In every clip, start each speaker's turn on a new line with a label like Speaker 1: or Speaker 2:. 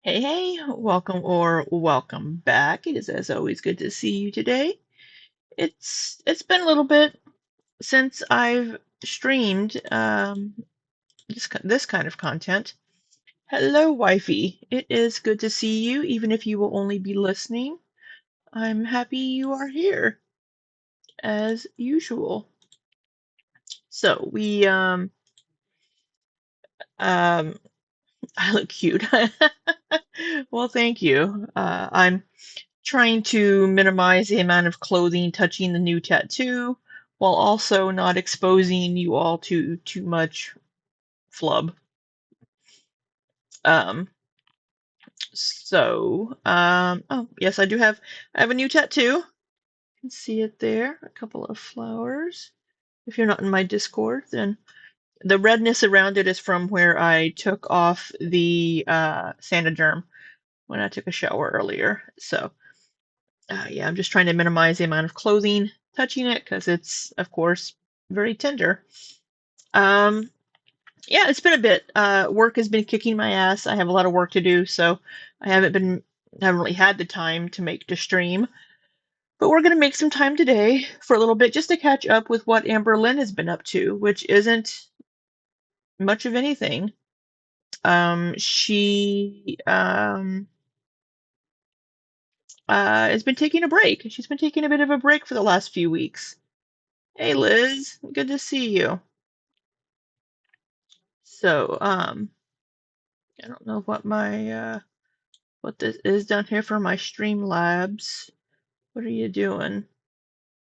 Speaker 1: Hey, hey, welcome or welcome back. It is as always good to see you today. It's been a little bit since I've streamed this kind of content. Hello, wifey. It is good to see you, even if you will only be listening. I'm happy you are here, as usual. So um I look cute. Well, thank you. I'm trying to minimize the amount of clothing touching the new tattoo while also not exposing you all to too much flub. Um, oh, yes, I have a new tattoo. You can see it there, a couple of flowers. If you're not in my Discord, then the redness around it is from where I took off the Sanaderm when I took a shower earlier. So, yeah, I'm just trying to minimize the amount of clothing touching it because it's, of course, very tender. Um, yeah, it's been a bit. Work has been kicking my ass. I have a lot of work to do, so I haven't really had the time to make the stream. But we're gonna make some time today for a little bit just to catch up with what Amberlynn has been up to, which isn't much of anything. She has been taking a break. She's been taking a bit of a break for the last few weeks. Hey Liz, good to see you. So, I don't know what this is down here for my Streamlabs. What are you doing?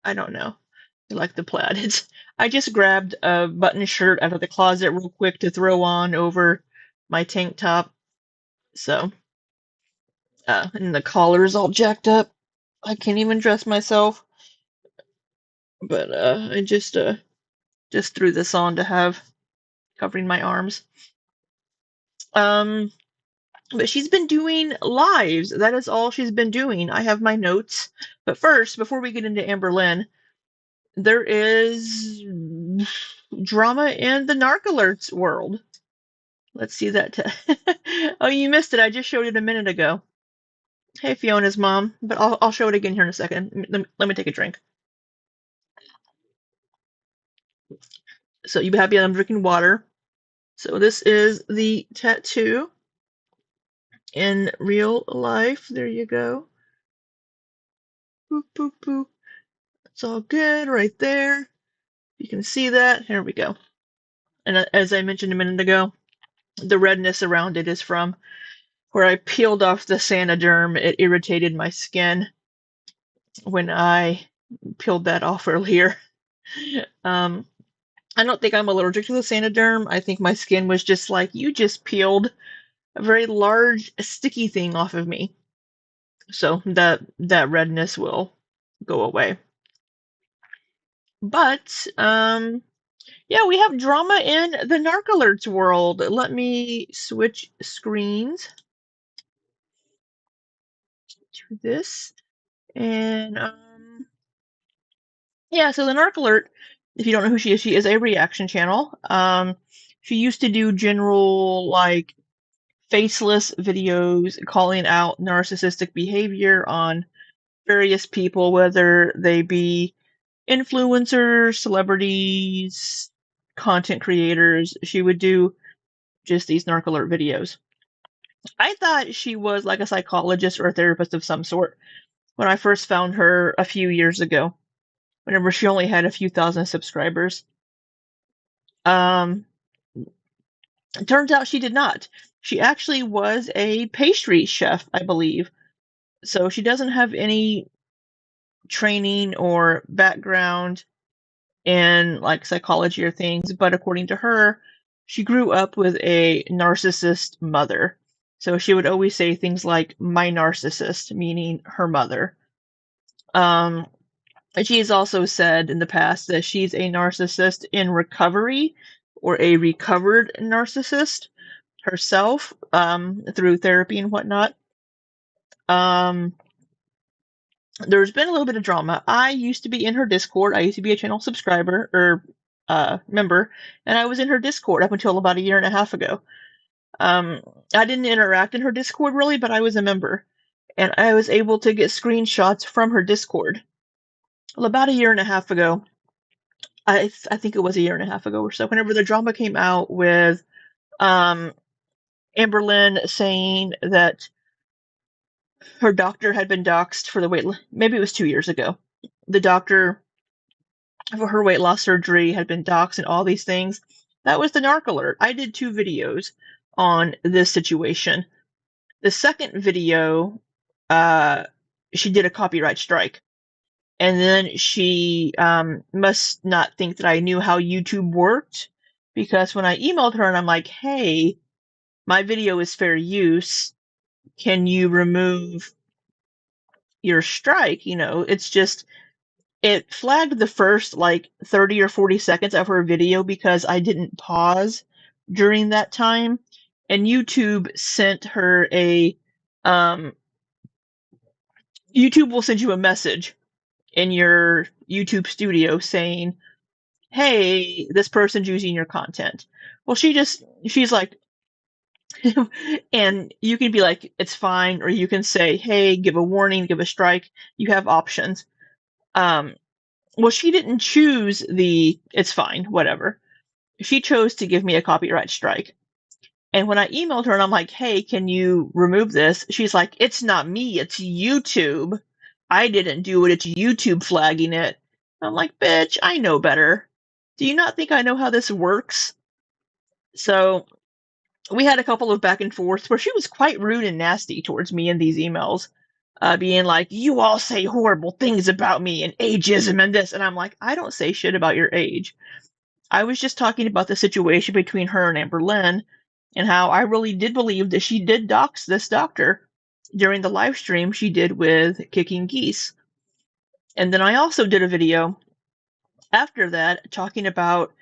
Speaker 1: I don't know. I like the plaid. I just grabbed a button shirt out of the closet real quick to throw on over my tank top. So, and the collar's all jacked up. I can't even dress myself. But I just threw this on to have covering my arms. Um, but she's been doing lives. That is all she's been doing. I have my notes. But first, before we get into Amberlynn, there is drama in the Narc Alerts world. Let's see that. Oh, you missed it. I just showed it a minute ago. Hey, Fiona's mom. But I'll show it again here in a second. Let me take a drink. So you be happy I'm drinking water. So this is the tattoo in real life. There you go. Boop, boop, boop. It's all good right there. You can see that. Here we go. And as I mentioned a minute ago, the redness around it is from where I peeled off the Sanaderm. It irritated my skin when I peeled that off earlier. Um, I don't think I'm allergic to the Sanaderm. I think my skin was just like, you just peeled a very large, sticky thing off of me. So that redness will go away. But yeah, we have drama in the Narc Alerts world. Let me switch screens to this. And yeah, so the Narc Alert, if you don't know who she is a reaction channel. She used to do general like faceless videos calling out narcissistic behavior on various people, whether they be influencers, celebrities, content creators. She would do just these Narc Alert videos. I thought she was like a psychologist or a therapist of some sort when I first found her a few years ago, whenever she only had a few thousand subscribers. Um, it turns out she did not. She actually was a pastry chef, I believe. So she doesn't have any training or background in like psychology or things, but according to her, she grew up with a narcissist mother. So she would always say things like my narcissist, meaning her mother. Um, and she has also said in the past that she's a narcissist in recovery or a recovered narcissist herself, through therapy and whatnot. Um, there's been a little bit of drama. I used to be in her Discord. I used to be a channel subscriber or member, and I was in her Discord up until about a year and a half ago. I didn't interact in her Discord really, but I was a member. And I was able to get screenshots from her Discord. Well, about a year and a half ago, I think it was a year and a half ago or so, whenever the drama came out with um, Amberlynn saying that her doctor had been doxxed for the weight. Maybe it was 2 years ago. The doctor for her weight loss surgery had been doxxed and all these things. That was the Narc alert. I did 2 videos on this situation. The second video, uh, she did a copyright strike. And then she must not think that I knew how YouTube worked, because when I emailed her and I'm like, hey, my video is fair use, can you remove your strike? It's just, it flagged the first like 30 or 40 seconds of her video because I didn't pause during that time. And YouTube sent her YouTube will send you a message in your YouTube studio saying, hey, this person's using your content. Well, she's like, and you can be like, it's fine, or you can say, hey, give a warning, give a strike. You have options. Well, she didn't choose it's fine, whatever. She chose to give me a copyright strike. And when I emailed her and I'm like, hey, can you remove this? She's like, it's not me, it's YouTube. I didn't do it, it's YouTube flagging it. I'm like, bitch, I know better. Do you not think I know how this works? So we had a couple of back and forths where she was quite rude and nasty towards me in these emails, being like, you all say horrible things about me and ageism and this. And I'm like, I don't say shit about your age. I was just talking about the situation between her and Amberlynn and how I really did believe that she did dox this doctor during the live stream she did with Kicking Geese. And then I also did a video after that talking about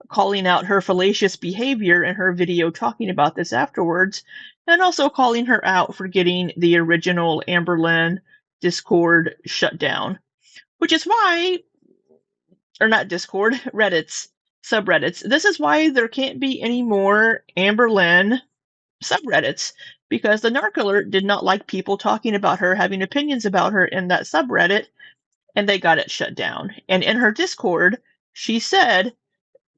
Speaker 1: calling out her fallacious behavior in her video talking about this afterwards, and also calling her out for getting the original Amberlynn Discord shut down. Which is why, or not Discord, Reddit's subreddits. This is why there can't be any more Amberlynn subreddits, because the Narc Alert did not like people talking about her, having opinions about her in that subreddit, and they got it shut down. And in her Discord, she said,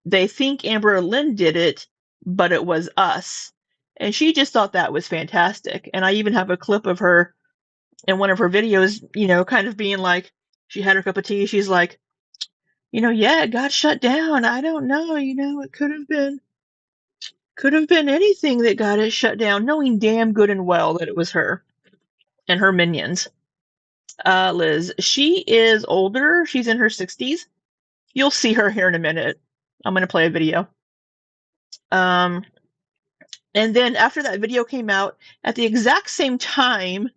Speaker 1: they think Amberlynn did it, but it was us. And she just thought that was fantastic. And I even have a clip of her in one of her videos, kind of being like, she had her cup of tea. She's like, yeah, it got shut down. I don't know. It could have been anything that got it shut down, knowing damn good and well that it was her and her minions. Liz, she is older. She's in her 60s. You'll see her here in a minute. I'm going to play a video. And then after that video came out, at the exact same time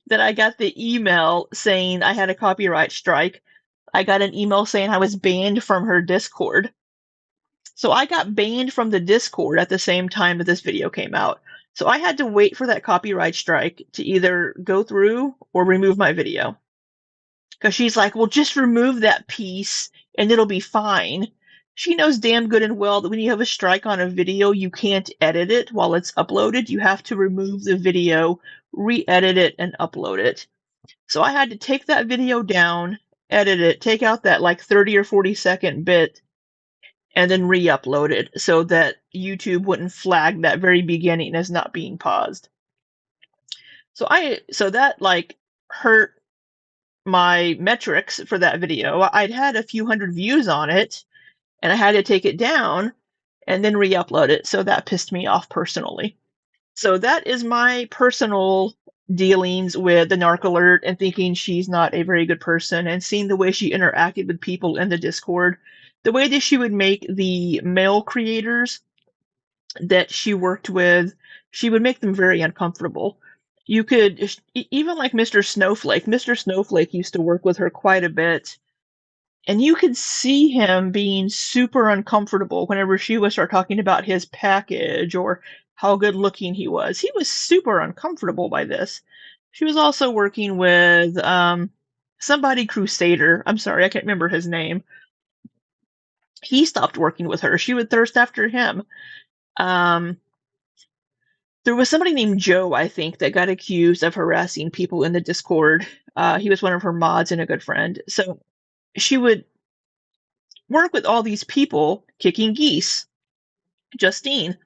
Speaker 1: that I got the email saying I had a copyright strike, I got an email saying I was banned from her Discord. So I got banned from the Discord at the same time that this video came out. So I had to wait for that copyright strike to either go through or remove my video. Because she's like, well, just remove that piece and it'll be fine. She knows damn good and well that when you have a strike on a video, you can't edit it while it's uploaded. You have to remove the video, re-edit it, and upload it. So I had to take that video down, edit it, take out that like 30 or 40-second bit, and then re-upload it so that YouTube wouldn't flag that very beginning as not being paused. So that like hurt my metrics for that video. I'd had a few hundred views on it, and I had to take it down and then re-upload it. So that pissed me off personally. So that is my personal dealings with the Narc Alert and thinking she's not a very good person, and seeing the way she interacted with people in the Discord, the way that she would make the male creators that she worked with, she would make them very uncomfortable. You could, even like Mr. Snowflake. Mr. Snowflake used to work with her quite a bit, and you could see him being super uncomfortable whenever she would start talking about his package or how good looking he was. He was super uncomfortable by this. She was also working with somebody Crusader. I'm sorry, I can't remember his name. He stopped working with her. She would thirst after him. there was somebody named Joe, I think, that got accused of harassing people in the Discord. He was one of her mods and a good friend. So she would work with all these people kicking geese. Justine,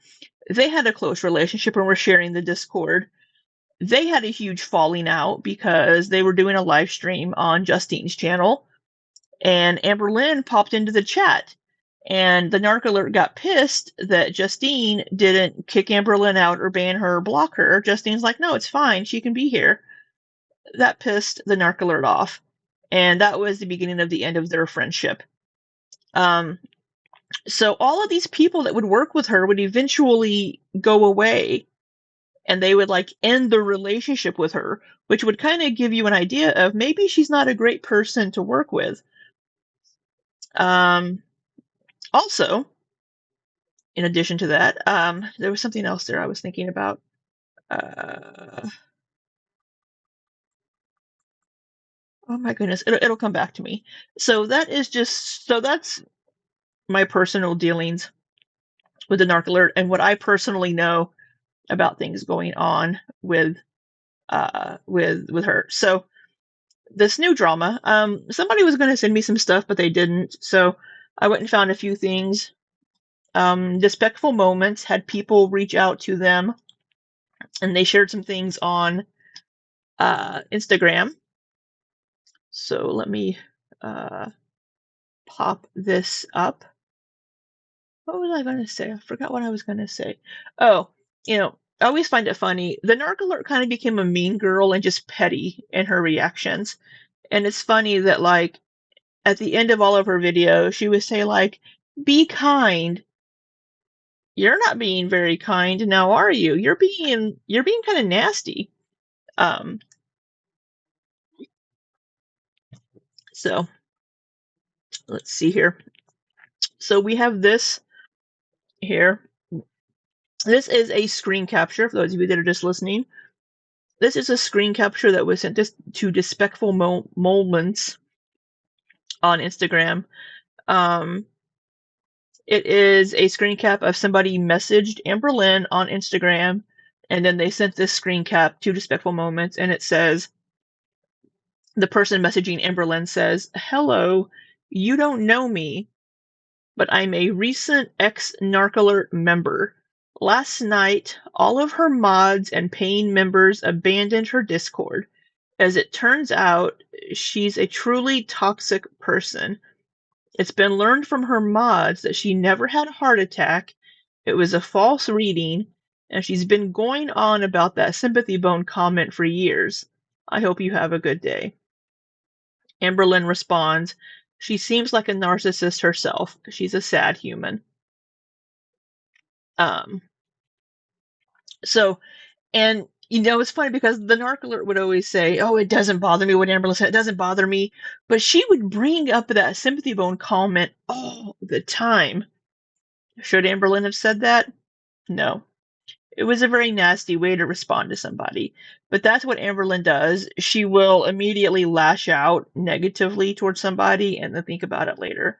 Speaker 1: they had a close relationship and were sharing the Discord. They had a huge falling out because they were doing a live stream on Justine's channel, and Amberlynn popped into the chat. And the Narc Alert got pissed that Justine didn't kick Amberlynn out or ban her or block her. Justine's like, no, it's fine. She can be here. That pissed the Narc Alert off. And that was the beginning of the end of their friendship. So all of these people that would work with her would eventually go away, and they would like end the relationship with her, which would kind of give you an idea of maybe she's not a great person to work with. Also, in addition to that, there was something else there I was thinking about. Oh my goodness, it'll come back to me. So that's my personal dealings with the Narc Alert and what I personally know about things going on with her. So this new drama, somebody was going to send me some stuff, but they didn't. So I went and found a few things. Despectful Moments had people reach out to them, and they shared some things on Instagram. So let me pop this up. What was I going to say? I forgot what I was going to say. Oh, I always find it funny. The Narc Alert kind of became a mean girl and just petty in her reactions. And it's funny that, like, at the end of all of her videos, she would say, like, be kind. You're not being very kind now, are you? You're being kind of nasty. So let's see here. So we have this here. This is a screen capture for those of you that are just listening. This is a screen capture that was sent to Despectful Moments on Instagram. It is a screen cap of somebody messaged Amberlynn on Instagram, and then they sent this screen cap to Despectful Moments, and it says, the person messaging Amberlynn says, hello, you don't know me, but I'm a recent ex-Narc Alert member. Last night, all of her mods and paying members abandoned her Discord. As it turns out, she's a truly toxic person. It's been learned from her mods that she never had a heart attack, it was a false reading, and she's been going on about that sympathy bone comment for years. I hope you have a good day. Amberlynn responds, she seems like a narcissist herself. She's a sad human. So, and it's funny because the Narc Alert would always say, oh, it doesn't bother me what Amberlynn said, it doesn't bother me. But she would bring up that sympathy bone comment all the time. Should Amberlynn have said that? No. It was a very nasty way to respond to somebody. But that's what Amberlynn does. She will immediately lash out negatively towards somebody and then think about it later.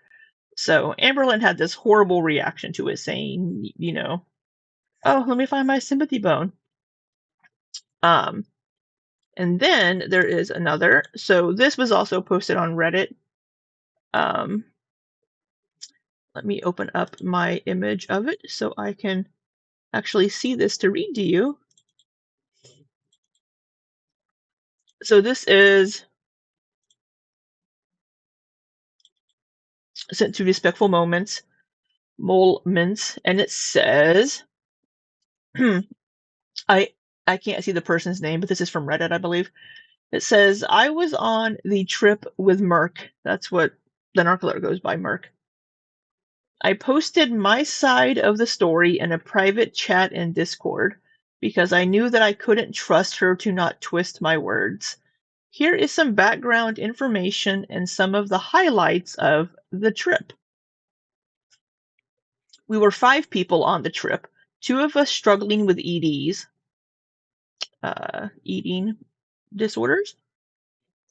Speaker 1: So Amberlynn had this horrible reaction to it, saying, oh, let me find my sympathy bone. And then there is another. So this was also posted on Reddit. Let me open up my image of it so I can actually see this to read to you. So this is sent to Respectful Moments, and it says, I can't see the person's name, but this is from Reddit, I believe. It says, I was on the trip with Merc. That's what the Narc Alert goes by, Merc. I posted my side of the story in a private chat in Discord because I knew that I couldn't trust her to not twist my words. Here is some background information and some of the highlights of the trip. We were 5 people on the trip, 2 of us struggling with EDs, eating disorders,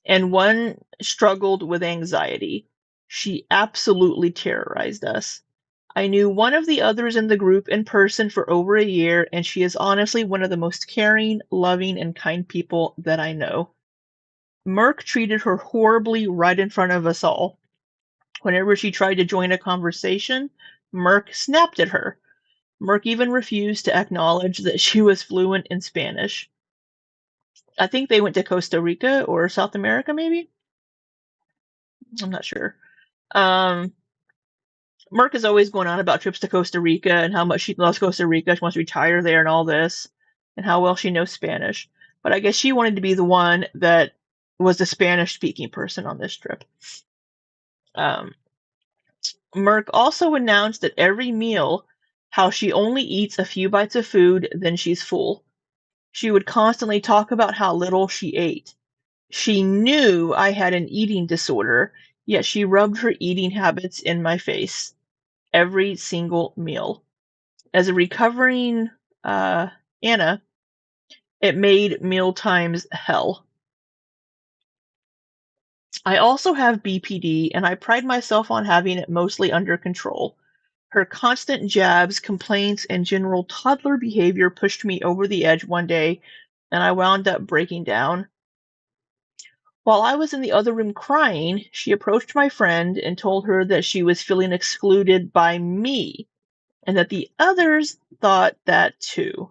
Speaker 1: and 1 struggled with anxiety. She absolutely terrorized us. I knew one of the others in the group in person for over a year, and she is honestly one of the most caring, loving, and kind people that I know. Merck treated her horribly right in front of us all. Whenever she tried to join a conversation, Merck snapped at her. Merck even refused to acknowledge that she was fluent in Spanish. I think they went to Costa Rica or South America, maybe? I'm not sure. Merck is always going on about trips to Costa Rica and how much she loves Costa Rica. She wants to retire there and all this, and how well she knows Spanish. But I guess she wanted to be the one that was the Spanish speaking person on this trip. Merck also announced at every meal how she only eats a few bites of food, then she's full. She would constantly talk about how little she ate. She knew I had an eating disorder, yet she rubbed her eating habits in my face every single meal. As a recovering Anna, it made meal times hell. I also have BPD, and I pride myself on having it mostly under control. Her constant jabs, complaints, and general toddler behavior pushed me over the edge one day, and I wound up breaking down. While I was in the other room crying, she approached my friend and told her that she was feeling excluded by me, and that the others thought that too.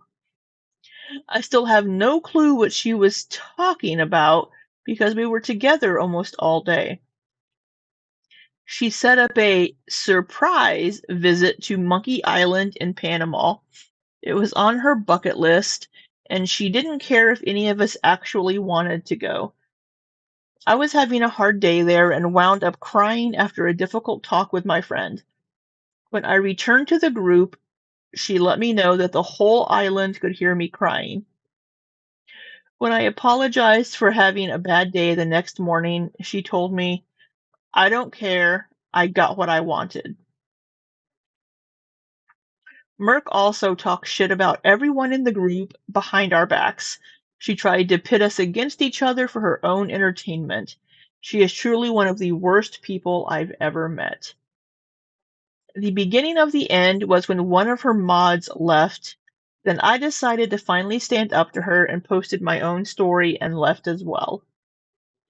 Speaker 1: I still have no clue what she was talking about because we were together almost all day. She set up a surprise visit to Monkey Island in Panama. It was on her bucket list, and she didn't care if any of us actually wanted to go. I was having a hard day there and wound up crying after a difficult talk with my friend. When I returned to the group, she let me know that the whole island could hear me crying. When I apologized for having a bad day the next morning, she told me, "I don't care, I got what I wanted." Merck also talked shit about everyone in the group behind our backs. She tried to pit us against each other for her own entertainment. She is truly one of the worst people I've ever met. The beginning of the end was when one of her mods left. Then I decided to finally stand up to her and posted my own story and left as well.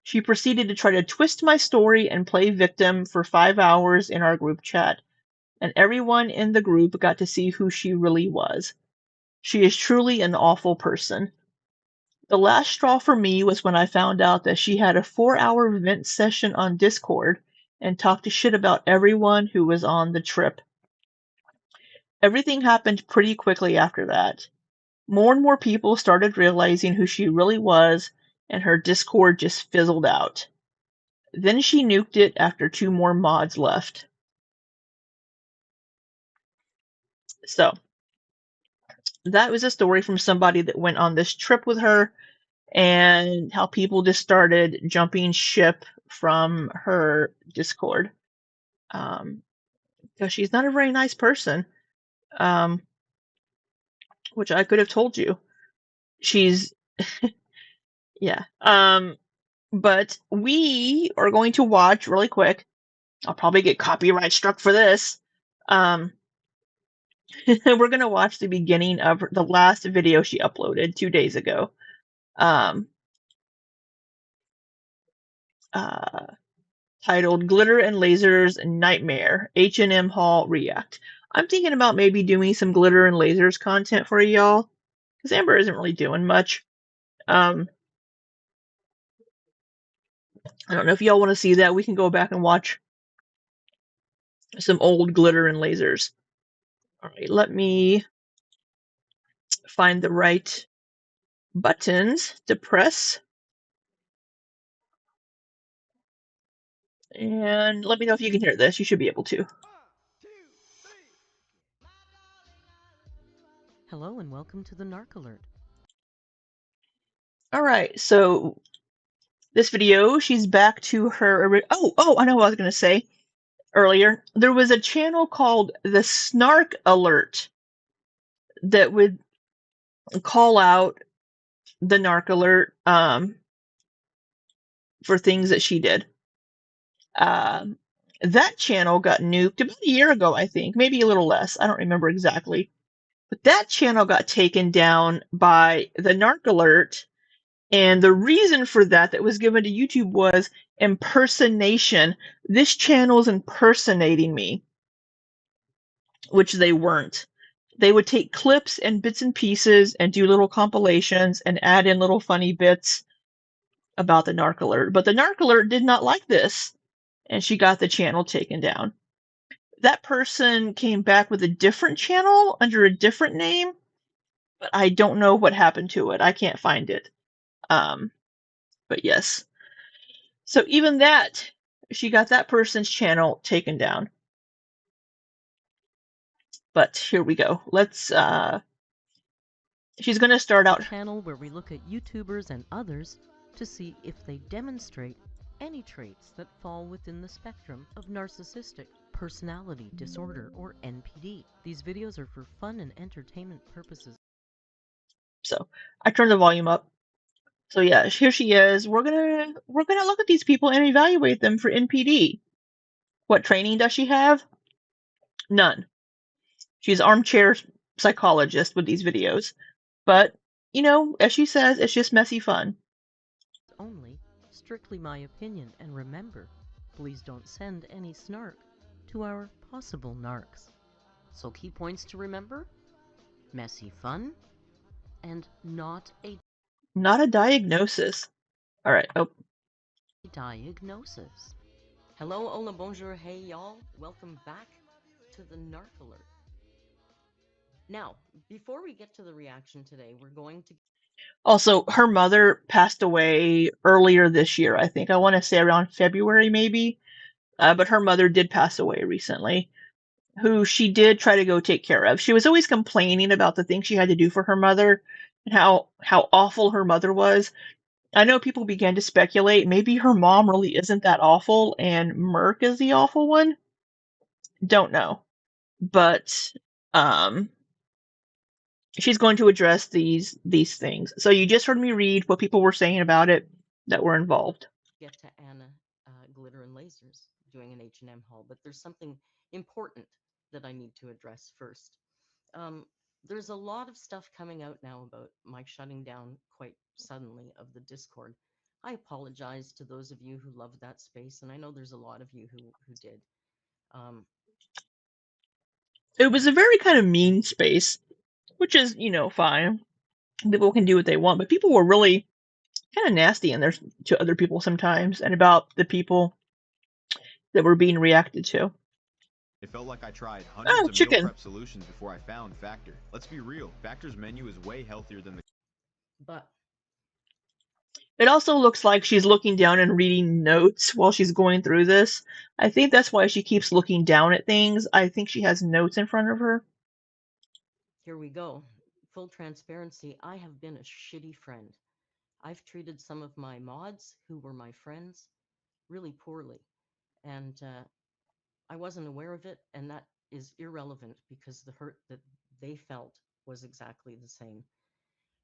Speaker 1: She proceeded to try to twist my story and play victim for 5 hours in our group chat, and everyone in the group got to see who she really was. She is truly an awful person. The last straw for me was when I found out that she had a 4-hour vent session on Discord and talked shit about everyone who was on the trip. Everything happened pretty quickly after that. More and more people started realizing who she really was, and her Discord just fizzled out. Then she nuked it after 2 more mods left. So, that was a story from somebody that went on this trip with her, and how people just started jumping ship from her Discord. Because she's not a very nice person, um, which I could have told you. She's, yeah. But we are going to watch really quick. I'll probably get copyright struck for this. We're going to watch the beginning of the last video she uploaded 2 days ago. Um, uh, Titled Glitter and Lasers Nightmare H&M Haul React. I'm thinking about maybe doing some glitter and lasers content for y'all, because Amber isn't really doing much. I don't know if y'all want to see that. We can go back and watch some old glitter and lasers. All right, let me find the right buttons to press. And let me know if you can hear this. You should be able to.
Speaker 2: Hello and welcome to the Narc Alert.
Speaker 1: All right, so this video, she's back to her. Oh, I know what I was going to say earlier. There was a channel called the Snark Alert that would call out the Narc Alert for things that she did. That channel got nuked about a year ago, I think, maybe a little less. I don't remember exactly. But that channel got taken down by the Narc Alert, and the reason for that was given to YouTube was impersonation. This channel is impersonating me, which they weren't. They would take clips and bits and pieces and do little compilations and add in little funny bits about the Narc Alert. But the Narc Alert did not like this, and she got the channel taken down. That person came back with a different channel under a different name, but I don't know what happened to it. I can't find it. Um, but yes. So even that, she got that person's channel taken down. But here we go. She's going to start
Speaker 2: A
Speaker 1: out.
Speaker 2: channel where we look at YouTubers and others to see if they demonstrate any traits that fall within the spectrum of narcissistic personality disorder, or NPD. These videos are for fun and entertainment purposes.
Speaker 1: So I turned the volume up. So yeah, here she is. We're gonna look at these people and evaluate them for NPD. What training does she have? None. She's armchair psychologist with these videos. But, as she says, it's just messy fun.
Speaker 2: Only strictly my opinion, and remember, please don't send any snark to our possible narcs. So key points to remember: messy fun and not a
Speaker 1: Not a diagnosis. All right. Oh,
Speaker 2: diagnosis. Hello, hola, bonjour, hey y'all. Welcome back to the Narc Alert. Now, before we get to the reaction today, we're going to
Speaker 1: also, her mother passed away earlier this year, I think. I want to say around February, maybe. But her mother did pass away recently, who she did try to go take care of. She was always complaining about the things she had to do for her mother and how awful her mother was. I know people began to speculate maybe her mom really isn't that awful and Merc is the awful one. Don't know. But um she's going to address these things. So you just heard me read what people were saying about it that were involved.
Speaker 2: get to Anna Glitter and Lasers doing an H&M haul, but there's something important that I need to address first. Um, there's a lot of stuff coming out now about my shutting down quite suddenly of the Discord. I apologize to those of you who loved that space, and I know there's a lot of you who did. Um,
Speaker 1: It was a very kind of mean space, which is, fine. People can do what they want, but people were really kind of nasty in there to other people sometimes and about the people that were being reacted to.
Speaker 3: It felt like I tried hundreds
Speaker 1: Oh,
Speaker 3: of meal
Speaker 1: chicken.
Speaker 3: prep solutions before I found Factor. Let's be real, Factor's menu is way healthier than the
Speaker 2: but
Speaker 1: It also looks like she's looking down and reading notes while she's going through this. I think that's why she keeps looking down at things. I think she has notes in front of her.
Speaker 2: here we go. Full transparency, I have been a shitty friend. I've treated some of my mods, who were my friends, really poorly. And I wasn't aware of it, and that is irrelevant because the hurt that they felt was exactly the same.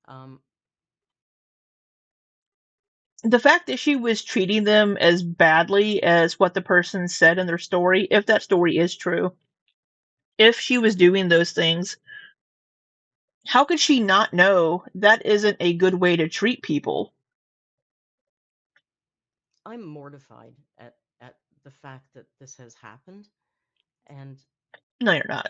Speaker 2: Um,
Speaker 1: The fact that she was treating them as badly as what the person said in their story, if that story is true, if she was doing those things, how could she not know that isn't a good way to treat people?
Speaker 2: I'm mortified at the fact that this has happened, and
Speaker 1: No, you're not.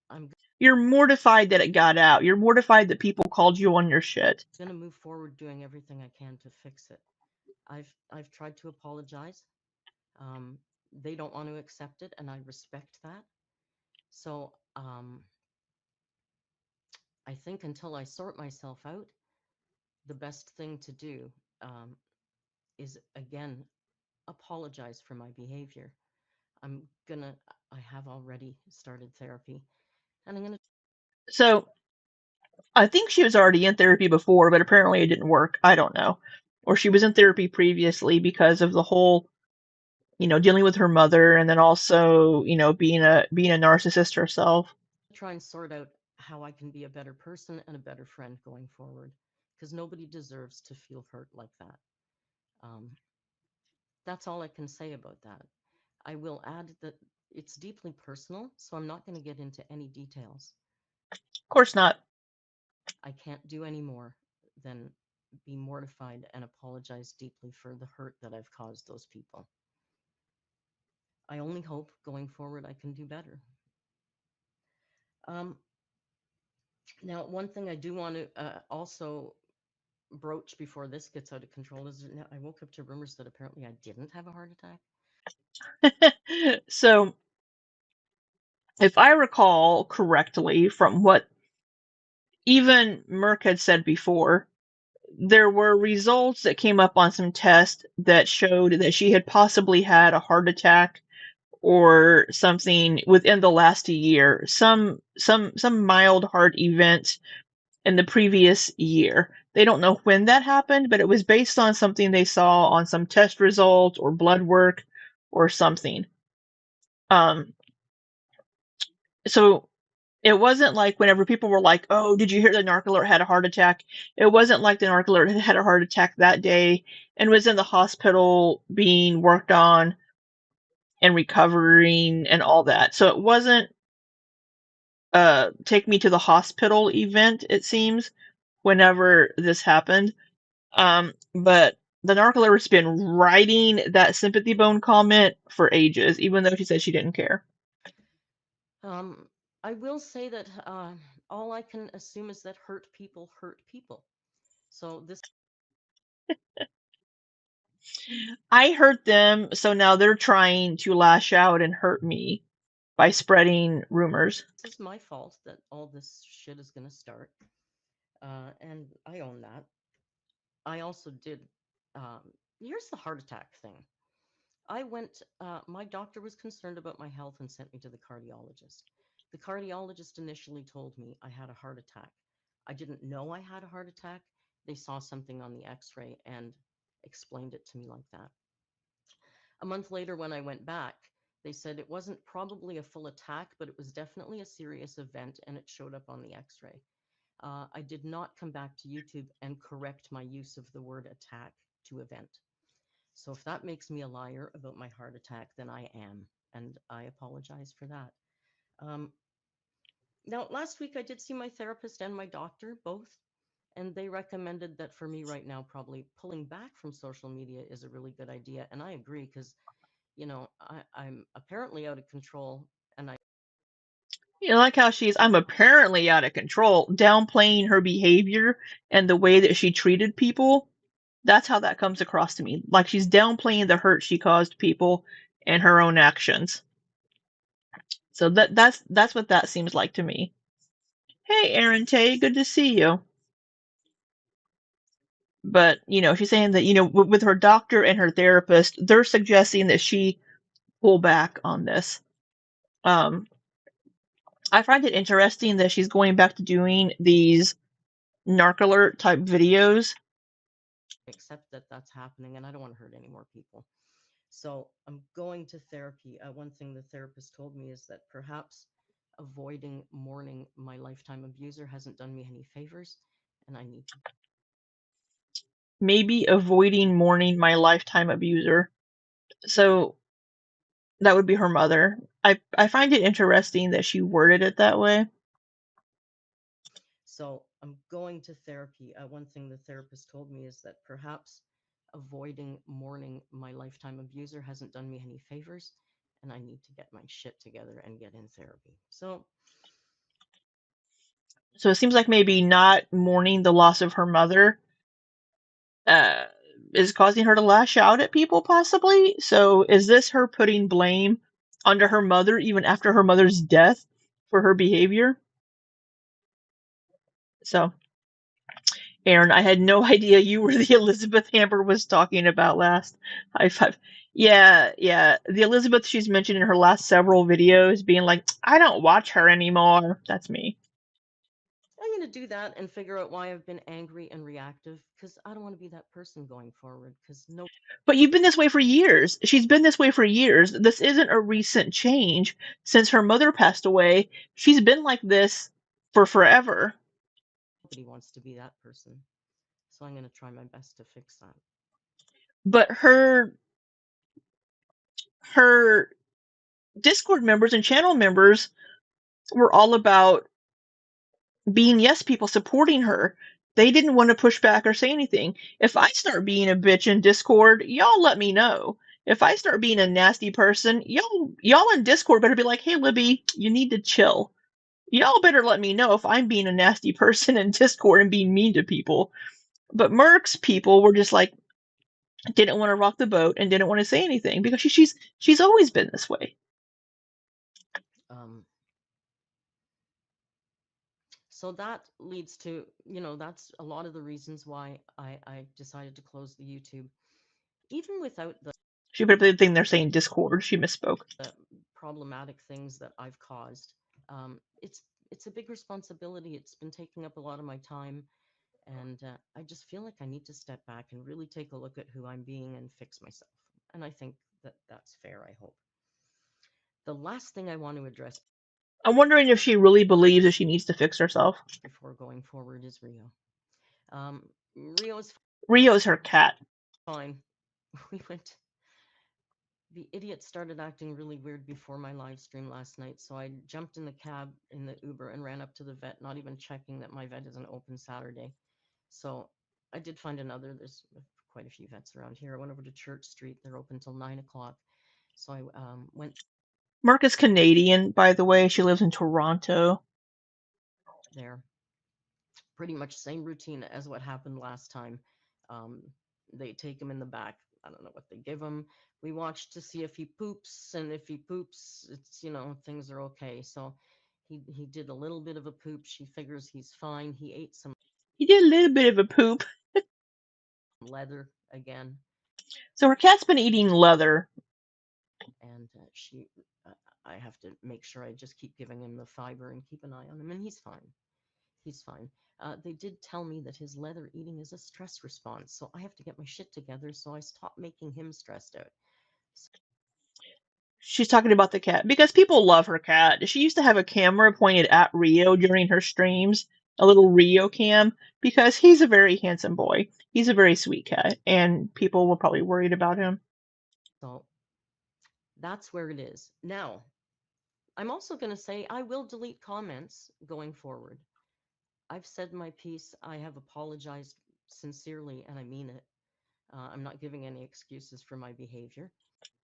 Speaker 2: I'm
Speaker 1: You're mortified that it got out. You're mortified that people called you on your shit.
Speaker 2: going to move forward doing everything I can to fix it. I've tried to apologize. Um, they don't want to accept it, and I respect that. So I think until I sort myself out, the best thing to do is again apologize for my behavior. I'm gonna, I have already started therapy, and I'm gonna
Speaker 1: So I think she was already in therapy before, but apparently it didn't work. I don't know. Or she was in therapy previously because of the whole, dealing with her mother and then also, being a narcissist herself.
Speaker 2: try and sort out how I can be a better person and a better friend going forward, because nobody deserves to feel hurt like that. Um, that's all I can say about that. I will add that it's deeply personal, so I'm not going to get into any details.
Speaker 1: Of course not.
Speaker 2: I can't do any more than be mortified and apologize deeply for the hurt that I've caused those people. I only hope going forward I can do better. Um, Now, one thing I do want to also broach before this gets out of control is now I woke up to rumors that apparently I didn't have a heart attack.
Speaker 1: So, if I recall correctly from what even Merck had said before, there were results that came up on some tests that showed that she had possibly had a heart attack or something within the last year, some mild heart event in the previous year. They don't know when that happened, but it was based on something they saw on some test result or blood work or something. Um, so it wasn't like whenever people were like, "Oh, did you hear the Narc alert had a heart attack?" It wasn't like the Narc alert had a heart attack that day and was in the hospital being worked on and recovering and all that. So it wasn't take me to the hospital event, it seems, whenever this happened. But the Narc alert's been writing that sympathy bone comment for ages, even though she said she didn't care.
Speaker 2: Um, I will say that all I can assume is that hurt people hurt people. So this
Speaker 1: I hurt them, so now they're trying to lash out and hurt me by spreading rumors.
Speaker 2: is my fault that all this shit is going to start, and I own that. I also did. Um, Here's the heart attack thing. I went, my doctor was concerned about my health and sent me to the cardiologist. The cardiologist initially told me I had a heart attack. I didn't know I had a heart attack. They saw something on the x ray and explained it to me like that. A month later, when I went back, they said it wasn't probably a full attack, but it was definitely a serious event and it showed up on the x ray. I did not come back to YouTube and correct my use of the word attack to event. So if that makes me a liar about my heart attack, then I am, and I apologize for that. Um, Now, last week I did see my therapist and my doctor both, and they recommended that for me right now, probably pulling back from social media is a really good idea. And I agree because, I'm apparently out of control, and I
Speaker 1: You know, like how I'm apparently out of control, downplaying her behavior and the way that she treated people. That's how that comes across to me. Like she's downplaying the hurt she caused people and her own actions. So that's what that seems like to me. Hey, Aaron Tay, good to see you. But she's saying that with her doctor and her therapist, they're suggesting that she pull back on this. I find it interesting that she's going back to doing these narc alert type videos.
Speaker 2: accept that that's happening, and I don't want to hurt any more people. So I'm going to therapy. One thing the therapist told me is that perhaps avoiding mourning my lifetime abuser hasn't done me any favors, and I need to.
Speaker 1: Maybe avoiding mourning my lifetime abuser. So that would be her mother. I find it interesting that she worded it that way.
Speaker 2: So I'm going to therapy. One thing the therapist told me is that perhaps avoiding mourning my lifetime abuser hasn't done me any favors, and I need to get my shit together and get in therapy.
Speaker 1: So it seems like maybe not mourning the loss of her mother uh, is causing her to lash out at people, possibly. So is this her putting blame onto her mother even after her mother's death for her behavior? So, Aaron, I had no idea you were the Elizabeth Amber was talking about last. High five. Yeah, yeah. The Elizabeth she's mentioned in her last several videos being like, I don't watch her anymore. That's me.
Speaker 2: I'm going to do that and figure out why I've been angry and reactive because I don't want to be that person going forward because no.
Speaker 1: But you've been this way for years. She's been this way for years. This isn't a recent change. Since her mother passed away, she's been like this for forever.
Speaker 2: Nobody wants to be that person. So I'm going to try my best to fix that.
Speaker 1: But her Discord members and channel members were all about being yes people, supporting her. They didn't want to push back or say anything. If I start being a bitch in Discord, y'all let me know. If I start being a nasty person, y'all in Discord better be like, hey Libby, you need to chill. Y'all better let me know if I'm being a nasty person in Discord and being mean to people. But Merc's people were just like, didn't want to rock the boat and didn't want to say anything because she's always been this way.
Speaker 2: Um, so that leads to, that's a lot of the reasons why I decided to close the YouTube, even without
Speaker 1: She put the thing they're saying Discord. She misspoke.
Speaker 2: the problematic things that I've caused. It's a big responsibility. It's been taking up a lot of my time, and I just feel like I need to step back and really take a look at who I'm being and fix myself. And I think that that's fair, I hope. The last thing I want to address
Speaker 1: I'm wondering if she really believes that she needs to fix herself.
Speaker 2: before going forward is Rio. Rio's
Speaker 1: Rio's her cat.
Speaker 2: fine. We went. The idiot started acting really weird before my live stream last night, so I jumped in the cab in the Uber and ran up to the vet, not even checking that my vet isn't open Saturday. So I did find another. There's quite a few vets around here. I went over to Church Street. They're open till 9 o'clock. So I went
Speaker 1: Mark is Canadian, by the way. She lives in Toronto.
Speaker 2: there. Pretty much same routine as what happened last time. Um, they take him in the back. I don't know what they give him. We watch to see if he poops, and if he poops, it's things are okay. So he did a little bit of a poop. She figures he's fine. He ate some
Speaker 1: He did a little bit of a poop.
Speaker 2: leather again,
Speaker 1: So her cat's been eating leather.
Speaker 2: and I have to make sure I just keep giving him the fiber and keep an eye on him, and he's fine. He's fine. They did tell me that his leather eating is a stress response, so I have to get my shit together so I stop making him stressed out.
Speaker 1: She's talking about the cat because people love her cat. She used to have a camera pointed at Rio during her streams, a little Rio cam, because he's a very handsome boy. He's a very sweet cat, and people were probably worried about him.
Speaker 2: So that's where it is. Now, I'm also going to say I will delete comments going forward. I've said my piece. I have apologized sincerely, and I mean it. I'm not giving any excuses for my behavior.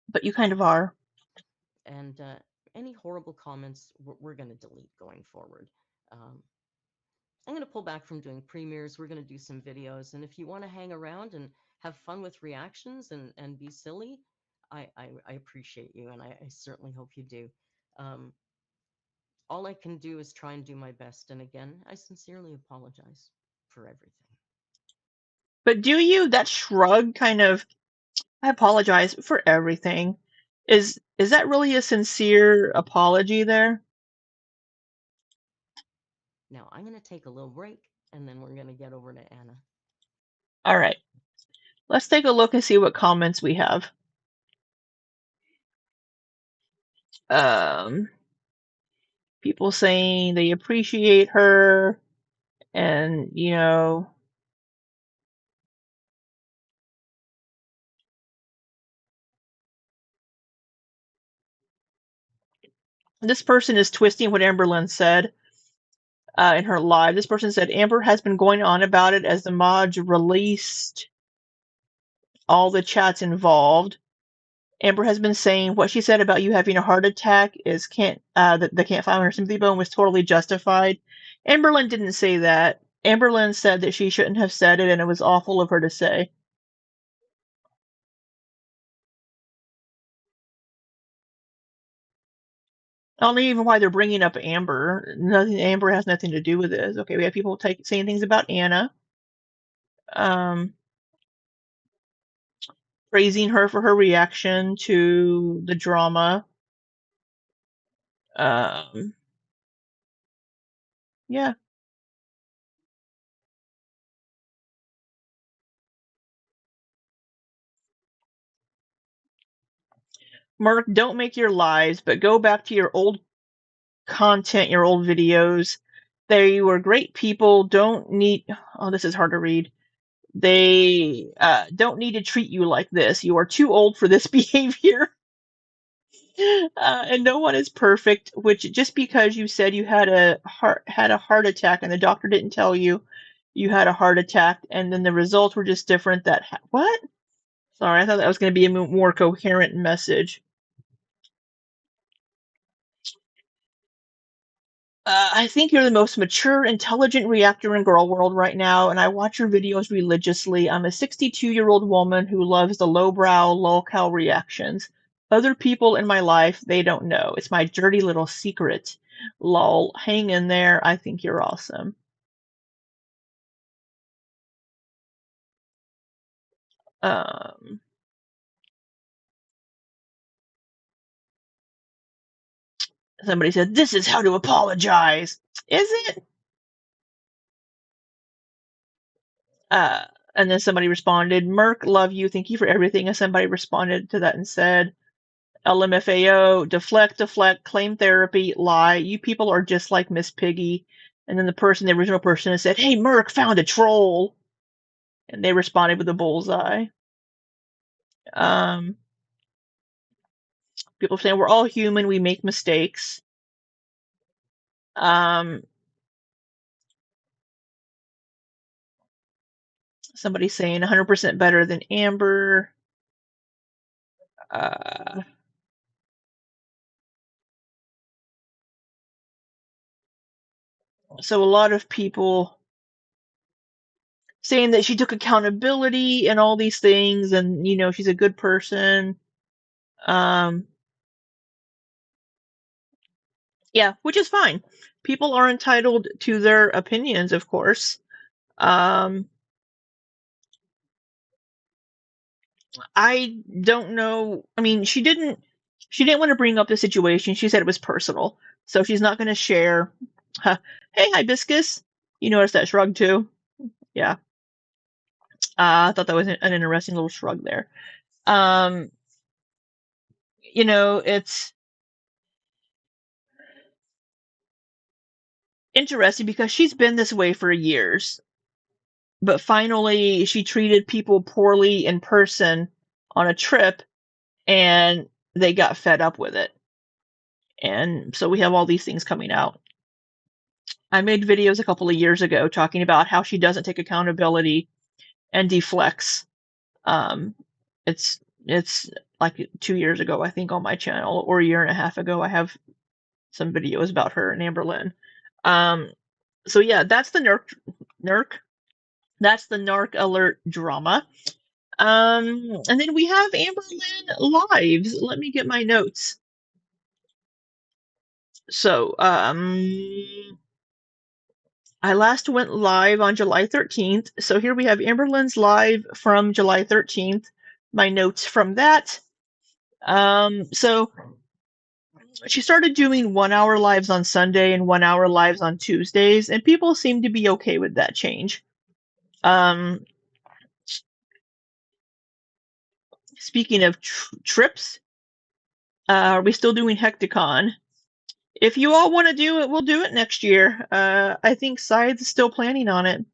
Speaker 1: But you kind of are.
Speaker 2: And any horrible comments, we're going to delete going forward. I'm going to pull back from doing premieres. We're going to do some videos. And if you want to hang around and have fun with reactions and be silly, I appreciate you. And I certainly hope you do. All I can do is try and do my best. And again, I sincerely apologize for everything.
Speaker 1: But do you? That shrug kind of, I apologize for everything. Is that really a sincere apology there?
Speaker 2: Now, I'm going to take a little break, and then we're going to get over to Anna.
Speaker 1: All right. Let's take a look and see what comments we have. People saying they appreciate her, and this person is twisting what Amberlynn said in her live. This person said Amber has been going on about it as the mods released all the chats involved. Amber has been saying what she said about you having a heart attack is that they can't find her sympathy bone was totally justified. Amberlynn didn't say that. Amberlynn said that she shouldn't have said it and it was awful of her to say. I don't know even why they're bringing up Amber. Nothing. Amber has nothing to do with this. Okay, we have people saying things about Anna, praising her for her reaction to the drama. Yeah. Mark, don't make your lives, but go back to your old content, your old videos. They were great people. Don't need. Oh, this is hard to read. They don't need to treat you like this. You are too old for this behavior. And no one is perfect, which just because you said you had a heart attack and the doctor didn't tell you you had a heart attack and then the results were just different what? Sorry, I thought that was going to be a more coherent message. I think you're the most mature, intelligent reactor in girl world right now, and I watch your videos religiously. I'm a 62-year-old woman who loves the lowbrow, lolcow reactions. Other people in my life, they don't know. It's my dirty little secret. Lol. Hang in there. I think you're awesome. Um, Somebody said, "This is how to apologize." Is it? Uh, and then somebody responded, "Merc, love you. Thank you for everything." And somebody responded to that and said, LMFAO, deflect, claim therapy, lie. You people are just like Miss Piggy. And then the original person, said, "Hey, Merc, found a troll." And they responded with a bullseye. Um, People saying we're all human, we make mistakes. Um, Somebody saying 100% better than Amber. So a lot of people saying that she took accountability and all these things, and she's a good person. Yeah, which is fine. People are entitled to their opinions, of course. Um, I don't know. I mean, she didn't want to bring up the situation. She said it was personal, so she's not going to share. Huh. Hey, hibiscus. You noticed that shrug too? Yeah. I thought that was an interesting little shrug there. Um, it's interesting because she's been this way for years, but finally she treated people poorly in person on a trip and they got fed up with it. And so we have all these things coming out. I made videos a couple of years ago talking about how she doesn't take accountability and deflects. Um, it's like 2 years ago, I think, on my channel, or a year and a half ago. I have some videos about her and Amberlynn. So yeah, that's the Narc. That's the Narc alert drama. And then we have Amberlynn lives. Let me get my notes. So, I last went live on July 13th. So here we have Amberlynn's live from July 13th. My notes from that. So she started doing 1 hour lives on Sunday and 1 hour lives on Tuesdays, and people seem to be okay with that change. Speaking of trips, are we still doing Hecticon? If you all want to do it, we'll do it next year. I think Scythe is still planning on it.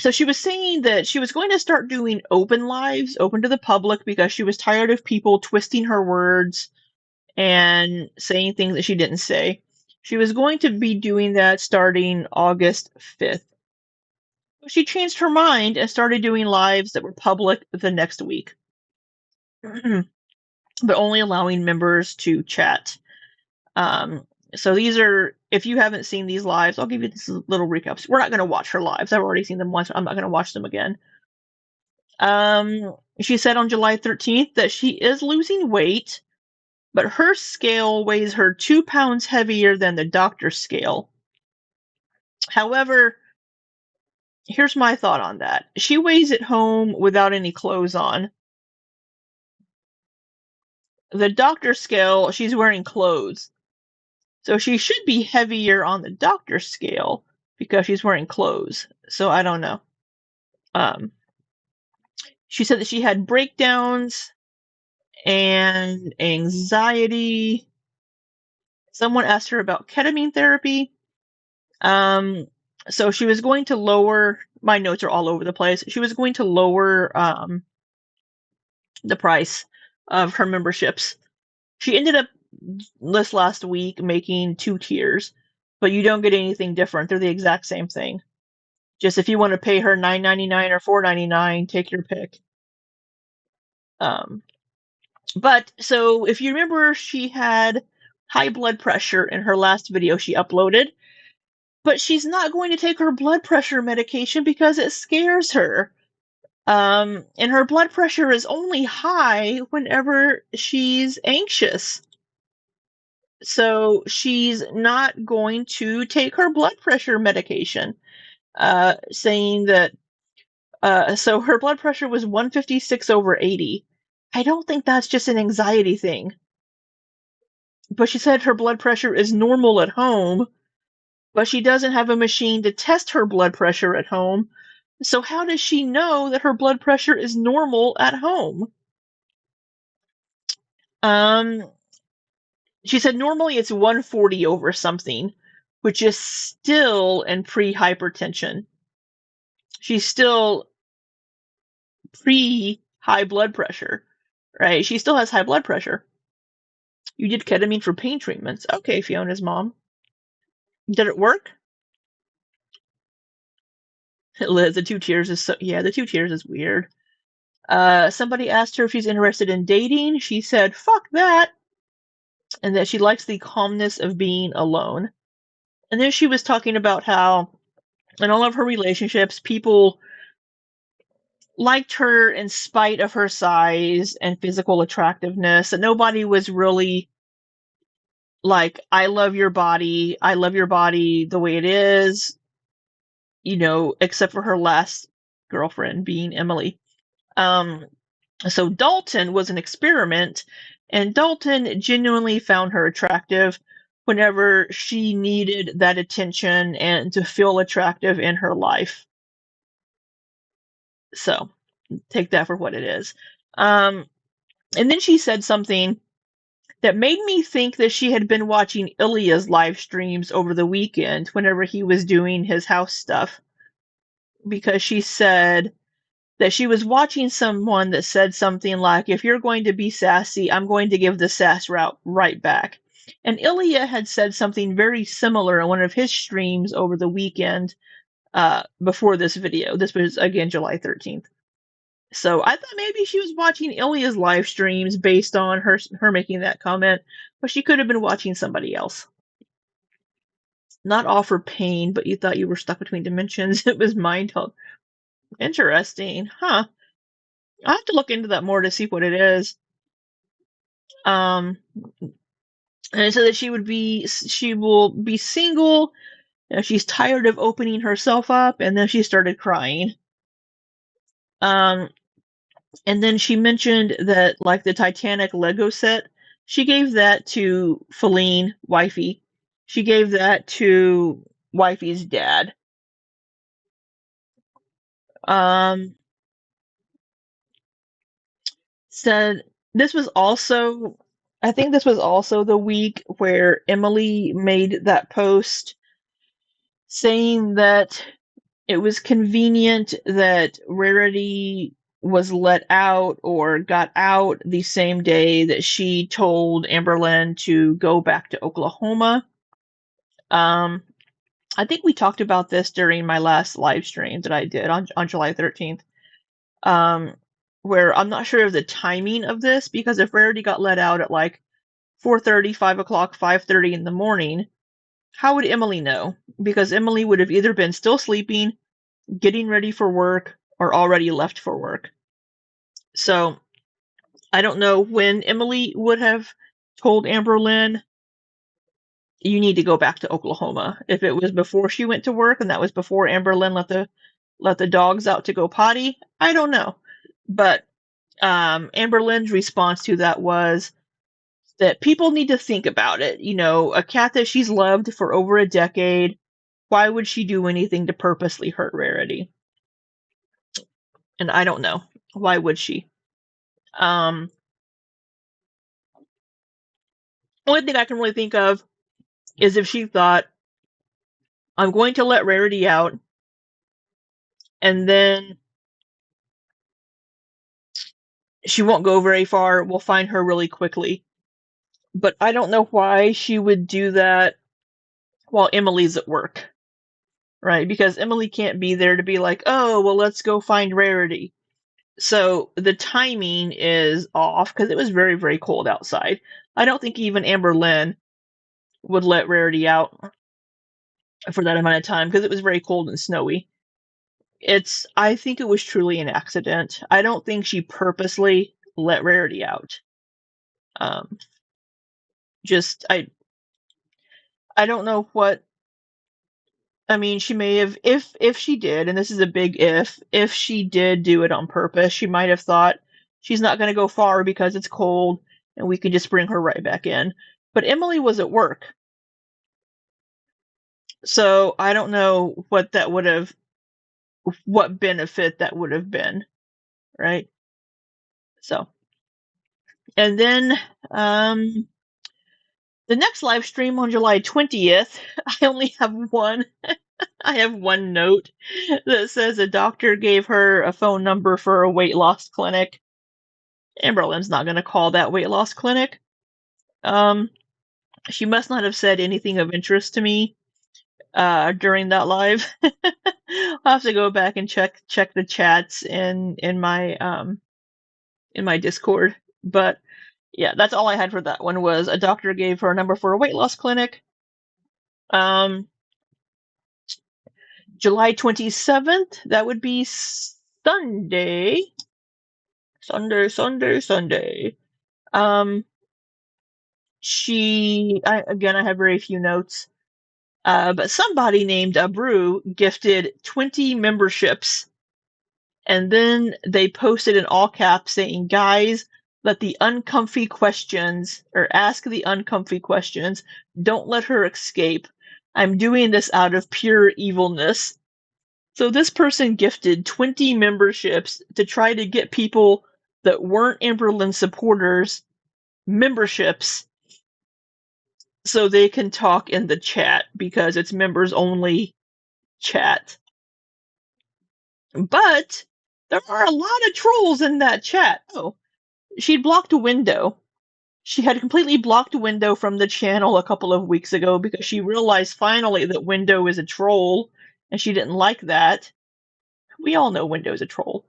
Speaker 1: So she was saying that she was going to start doing open lives, open to the public, because she was tired of people twisting her words and saying things that she didn't say. She was going to be doing that starting August 5th. She changed her mind and started doing lives that were public the next week, but only allowing members to chat. So these are, if you haven't seen these lives, I'll give you this little recaps. We're not going to watch her lives. I've already seen them once. I'm not going to watch them again. She said on July 13th that she is losing weight, but her scale weighs her 2 pounds heavier than the doctor's scale. However, here's my thought on that. She weighs at home without any clothes on. The doctor's scale, she's wearing clothes. So she should be heavier on the doctor's scale because she's wearing clothes. So I don't know. She said that she had breakdowns and anxiety. Someone asked her about ketamine therapy. So she was going to lower, my notes are all over the place. She was going to lower the price of her memberships. She ended up this last week making 2 tiers, but you don't get anything different. They're the exact same thing. Just if you want to pay her $9.99 or $4.99, take your pick. But so if you remember, she had high blood pressure in her last video she uploaded, but she's not going to take her blood pressure medication because it scares her. And her blood pressure is only high whenever she's anxious. So she's not going to take her blood pressure medication, saying that, so her blood pressure was 156/80. I don't think that's just an anxiety thing. But she said her blood pressure is normal at home, but she doesn't have a machine to test her blood pressure at home. So how does she know that her blood pressure is normal at home? Um, she said normally it's 140 over something, which is still in pre-hypertension. She's still pre-high blood pressure, right? She still has high blood pressure. You did ketamine for pain treatments. Okay, Fiona's mom. Did it work? Liz, the 2 tiers is the 2 tiers is weird. Somebody asked her if she's interested in dating. She said, fuck that. And that she likes the calmness of being alone. And then she was talking about how in all of her relationships, people liked her in spite of her size and physical attractiveness. And nobody was really like, I love your body the way it is, except for her last girlfriend being Emily. So Dalton was an experiment, and Dalton genuinely found her attractive whenever she needed that attention and to feel attractive in her life. So take that for what it is. And then she said something that made me think that she had been watching Ilya's live streams over the weekend whenever he was doing his house stuff. Because she said that she was watching someone that said something like, if you're going to be sassy, I'm going to give the sass route right back. And Ilya had said something very similar in one of his streams over the weekend before this video. This was, again, July 13th. So I thought maybe she was watching Ilya's live streams based on her making that comment, but she could have been watching somebody else. Not all for pain, but you thought you were stuck between dimensions. It was mind health. Interesting. Huh. I'll have to look into that more to see what it is. And so that she will be single. She's tired of opening herself up, and then she started crying. And then she mentioned that, like the Titanic Lego set, she gave that to Feline, wifey. She gave that to wifey's dad. Said this was also, I think this was also the week where Emily made that post saying that it was convenient that Rarity was let out or got out the same day that she told Amberlynn to go back to Oklahoma. I think we talked about this during my last live stream that I did on July 13th. Where I'm not sure of the timing of this, because if Rarity got let out at like 4:30, 5 o'clock, 5:30 in the morning, how would Emily know? Because Emily would have either been still sleeping, getting ready for work, or already left for work. So I don't know when Emily would have told Amberlynn, you need to go back to Oklahoma. If it was before she went to work and that was before Amberlynn let the dogs out to go potty, I don't know. But Amberlynn's response to that was that people need to think about it. A cat that she's loved for over a decade, why would she do anything to purposely hurt Rarity? And I don't know. Why would she? Only thing I can really think of is if she thought, I'm going to let Rarity out, and then she won't go very far. We'll find her really quickly. But I don't know why she would do that while Emily's at work, right? Because Emily can't be there to be like, oh, well, let's go find Rarity. So the timing is off because it was very, very cold outside. I don't think even Amberlynn would let Rarity out for that amount of time because it was very cold and snowy. I think it was truly an accident. I don't think she purposely let Rarity out. Um, just I don't know what. I mean, she may have, if she did, and this is a big if she did do it on purpose, she might have thought she's not going to go far because it's cold and we can just bring her right back in. But Emily was at work, so I don't know what that would have, what benefit that would have been, right? So, and then the next live stream on July 20th, I only have one. I have one note that says a doctor gave her a phone number for a weight loss clinic. Amberlynn's not going to call that weight loss clinic. She must not have said anything of interest to me during that live. I'll have to go back and check the chats in my Discord. But yeah, that's all I had for that one. Was a doctor gave her a number for a weight loss clinic. July 27th, that would be Sunday. Sunday. I have very few notes. But somebody named Abru gifted 20 memberships, and then they posted in all caps saying, guys, let the uncomfy questions, or ask the uncomfy questions. Don't let her escape. I'm doing this out of pure evilness. So this person gifted 20 memberships to try to get people that weren't Amberlynn supporters memberships so they can talk in the chat because it's members only chat. But there are a lot of trolls in that chat. Oh, she'd blocked a window. She had completely blocked a window from the channel a couple of weeks ago because she realized finally that Window is a troll and she didn't like that. We all know Window's a troll.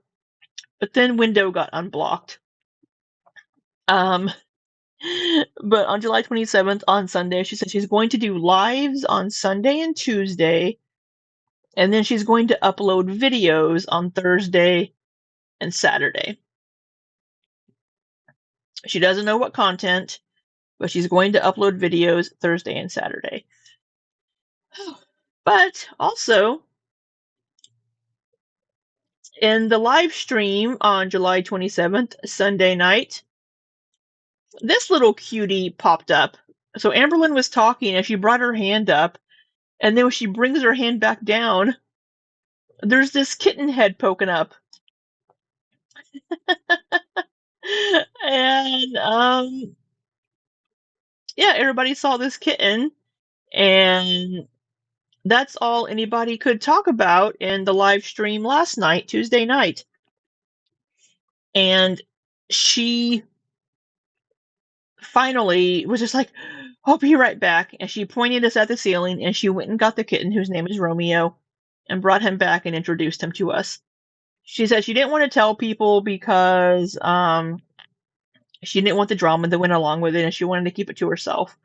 Speaker 1: But then Window got unblocked. But on July 27th, on Sunday, she said she's going to do lives on Sunday and Tuesday, and then she's going to upload videos on Thursday and Saturday. She doesn't know what content, but she's going to upload videos Thursday and Saturday. But also, in the live stream on July 27th, Sunday night, this little cutie popped up. So Amberlynn was talking and she brought her hand up, and then when she brings her hand back down, there's this kitten head poking up. And yeah, everybody saw this kitten, and that's all anybody could talk about in the live stream last night, Tuesday night. And she finally was just like, I'll be right back. And she pointed us at the ceiling, and she went and got the kitten, whose name is Romeo, and brought him back and introduced him to us. She said she didn't want to tell people because she didn't want the drama that went along with it, and she wanted to keep it to herself.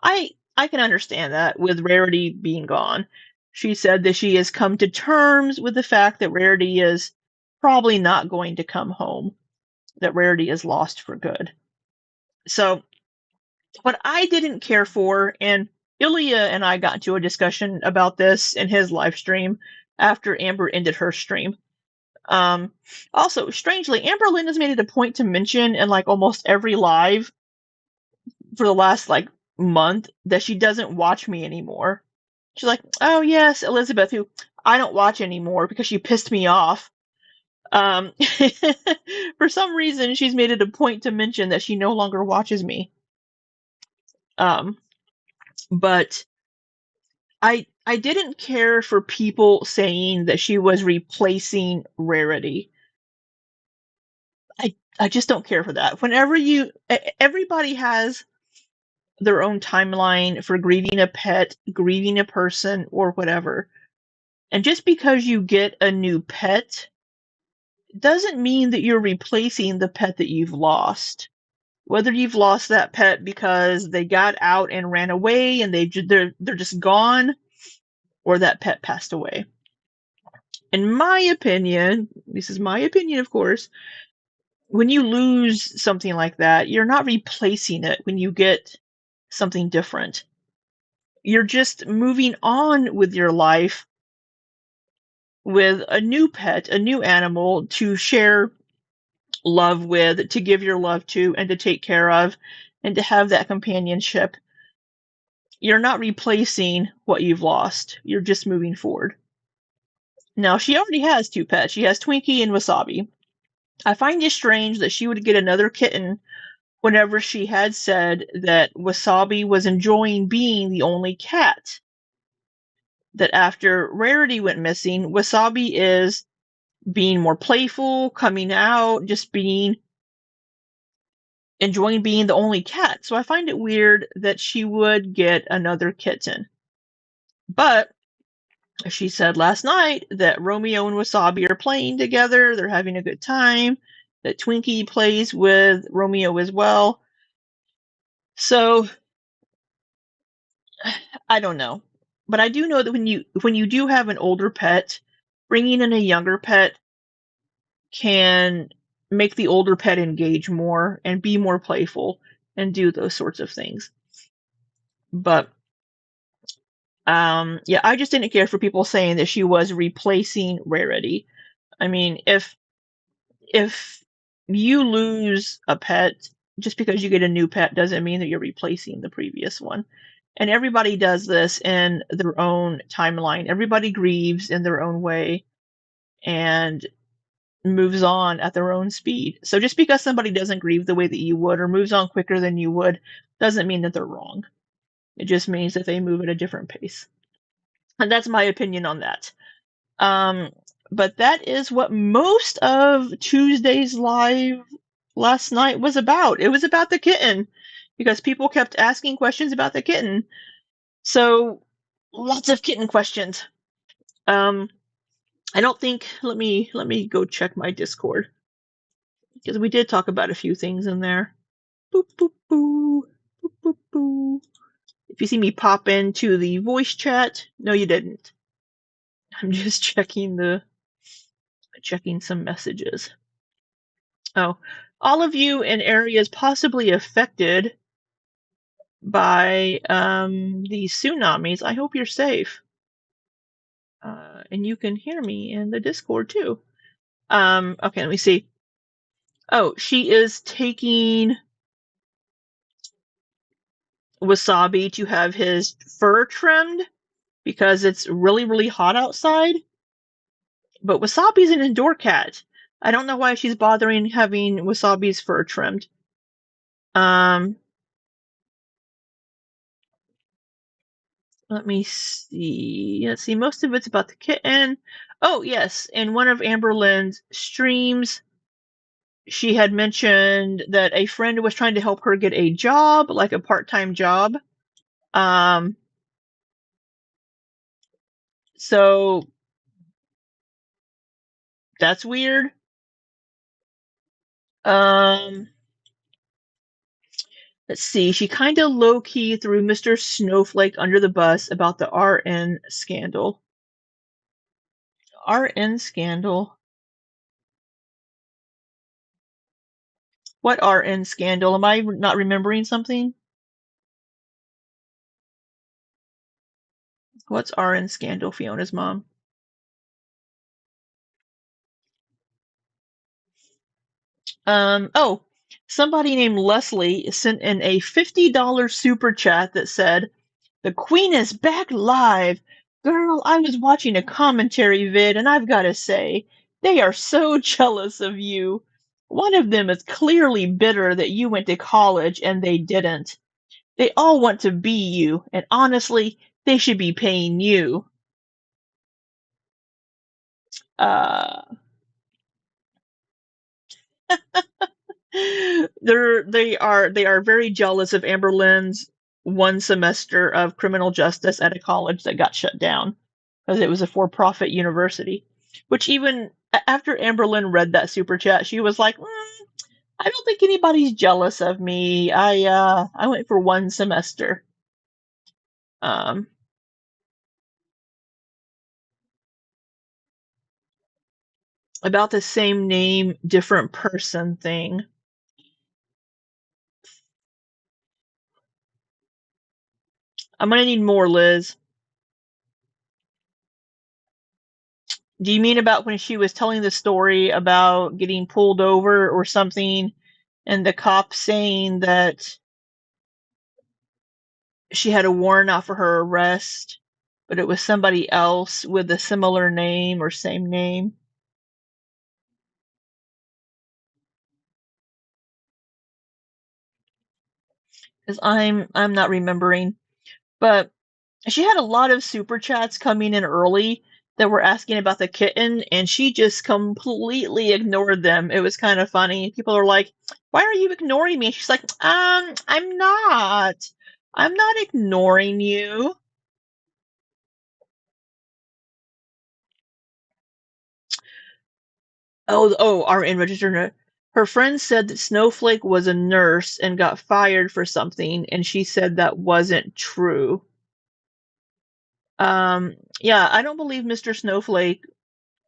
Speaker 1: I can understand that with Rarity being gone. She said that she has come to terms with the fact that Rarity is probably not going to come home, that Rarity is lost for good. So, what I didn't care for, and Ilya and I got into a discussion about this in his live stream after Amber ended her stream. Also, strangely, Amberlynn has made it a point to mention in like almost every live for the last like month that she doesn't watch me anymore. She's like, oh yes, Elizabeth, who I don't watch anymore because she pissed me off. For some reason, she's made it a point to mention that she no longer watches me. But I didn't care for people saying that she was replacing Rarity. I just don't care for that. Everybody has their own timeline for grieving a pet, grieving a person, or whatever. And just because you get a new pet doesn't mean that you're replacing the pet that you've lost. Whether you've lost that pet because they got out and ran away and they're just gone, or that pet passed away. In my opinion, this is my opinion, of course, when you lose something like that, you're not replacing it when you get something different. You're just moving on with your life with a new pet, a new animal to share love with, to give your love to, and to take care of, and to have that companionship. You're not replacing what you've lost. You're just moving forward. Now, she already has two pets. She has Twinkie and Wasabi. I find it strange that she would get another kitten whenever she had said that Wasabi was enjoying being the only cat. That after Rarity went missing, Wasabi is being more playful, coming out, just enjoying being the only cat. So I find it weird that she would get another kitten. But she said last night that Romeo and Wasabi are playing together, they're having a good time, that Twinkie plays with Romeo as well. So I don't know. But I do know that when you do have an older pet, bringing in a younger pet can make the older pet engage more and be more playful and do those sorts of things. But yeah, I just didn't care for people saying that she was replacing Rarity. I mean, if you lose a pet, just because you get a new pet doesn't mean that you're replacing the previous one. And everybody does this in their own timeline. Everybody grieves in their own way and moves on at their own speed. So just because somebody doesn't grieve the way that you would or moves on quicker than you would doesn't mean that they're wrong. It just means that they move at a different pace. And that's my opinion on that. Um, but that is what most of Tuesday's live last night was about. It was about the kitten because people kept asking questions about the kitten. So lots of kitten questions. I don't think let me go check my Discord because we did talk about a few things in there. Boop boop boo. Boop boop boo. If you see me pop into the voice chat, no you didn't. I'm just checking some messages. Oh, all of you in areas possibly affected by these tsunamis, I hope you're safe. And you can hear me in the Discord too. Okay, let me see. Oh, she is taking Wasabi to have his fur trimmed because it's really, really hot outside. But Wasabi's an indoor cat. I don't know why she's bothering having Wasabi's fur trimmed. Let me see. Let's see. Most of it's about the kitten. Oh, yes. In one of Amberlynn's streams, she had mentioned that a friend was trying to help her get a job, like a part-time job. So that's weird. Let's see. She kind of low-key threw Mr. Snowflake under the bus about the RN scandal. RN scandal? What RN scandal? Am I not remembering something? What's RN scandal, Fiona's mom? Oh, somebody named Leslie sent in a $50 super chat that said, "The Queen is back live. Girl, I was watching a commentary vid and I've gotta say, they are so jealous of you. One of them is clearly bitter that you went to college and they didn't. They all want to be you, and honestly, they should be paying you." Uh, They are very jealous of Amberlynn's one semester of criminal justice at a college that got shut down because it was a for-profit university. Which even after Amberlynn read that super chat, she was like, "I don't think anybody's jealous of me. I went for one semester." Um, about the same name, different person thing. I'm gonna need more, Liz. Do you mean about when she was telling the story about getting pulled over or something, and the cop saying that she had a warrant out for her arrest, but it was somebody else with a similar name or same name? Because I'm not remembering. But she had a lot of super chats coming in early that were asking about the kitten, and she just completely ignored them. It was kind of funny. People are like, "Why are you ignoring me?" She's like, I'm not. I'm not ignoring you." Our in register. Her friend said that Snowflake was a nurse and got fired for something, and she said that wasn't true. Yeah, I don't believe Mr. Snowflake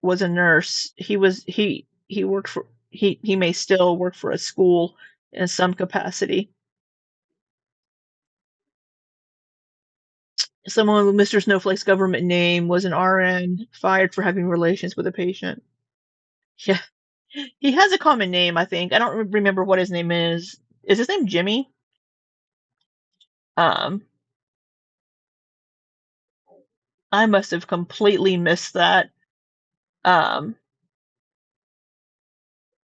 Speaker 1: was a nurse. He worked for he may still work for a school in some capacity. Someone with Mr. Snowflake's government name was an RN fired for having relations with a patient. Yeah, he has a common name, I think. I don't remember what his name is. Is his name Jimmy? Um, I must have completely missed that. Um,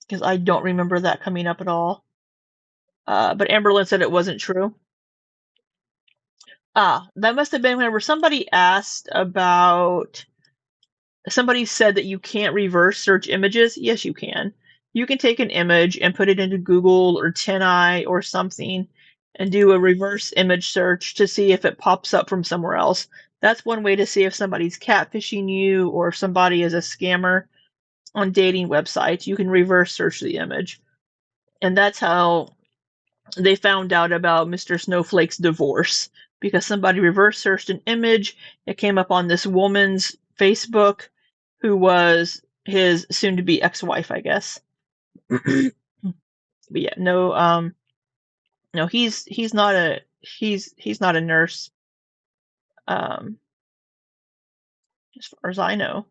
Speaker 1: because I don't remember that coming up at all. But Amberlynn said it wasn't true. That must have been whenever somebody said that you can't reverse search images. Yes, you can. You can take an image and put it into Google or TinEye or something and do a reverse image search to see if it pops up from somewhere else. That's one way to see if somebody's catfishing you or if somebody is a scammer on dating websites. You can reverse search the image. And that's how they found out about Mr. Snowflake's divorce because somebody reverse searched an image. It came up on this woman's Facebook who was his soon to be ex-wife, I guess. But yeah, no, he's not a nurse, um, as far as I know,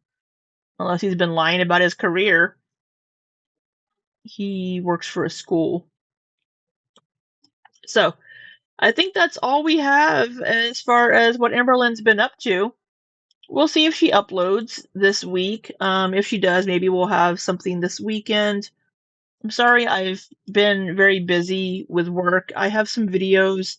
Speaker 1: unless he's been lying about his career. He works for a school. So I think that's all we have as far as what Amberlynn's been up to. We'll see if she uploads this week. If she does, maybe we'll have something this weekend. I'm sorry, I've been very busy with work. I have some videos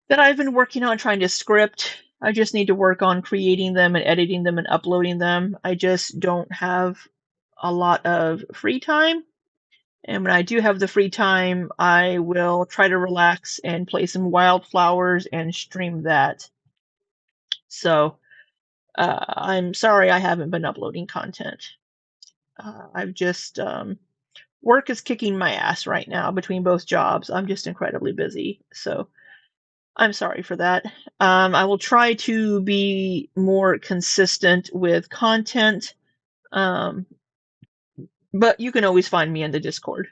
Speaker 1: that I've been working on trying to script. I just need to work on creating them and editing them and uploading them. I just don't have a lot of free time. And when I do have the free time, I will try to relax and play some Wildflowers and stream that. So, I'm sorry I haven't been uploading content. I've just work is kicking my ass right now between both jobs. I'm just incredibly busy, so I'm sorry for that. I will try to be more consistent with content, um, but you can always find me in the Discord.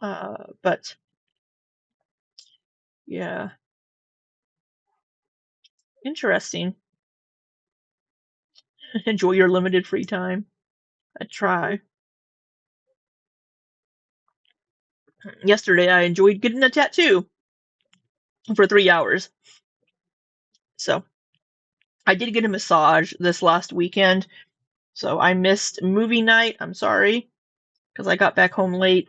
Speaker 1: But yeah, interesting. Enjoy your limited free time. I try. Yesterday, I enjoyed getting a tattoo for 3 hours. So I did get a massage this last weekend. So I missed movie night. I'm sorry because I got back home late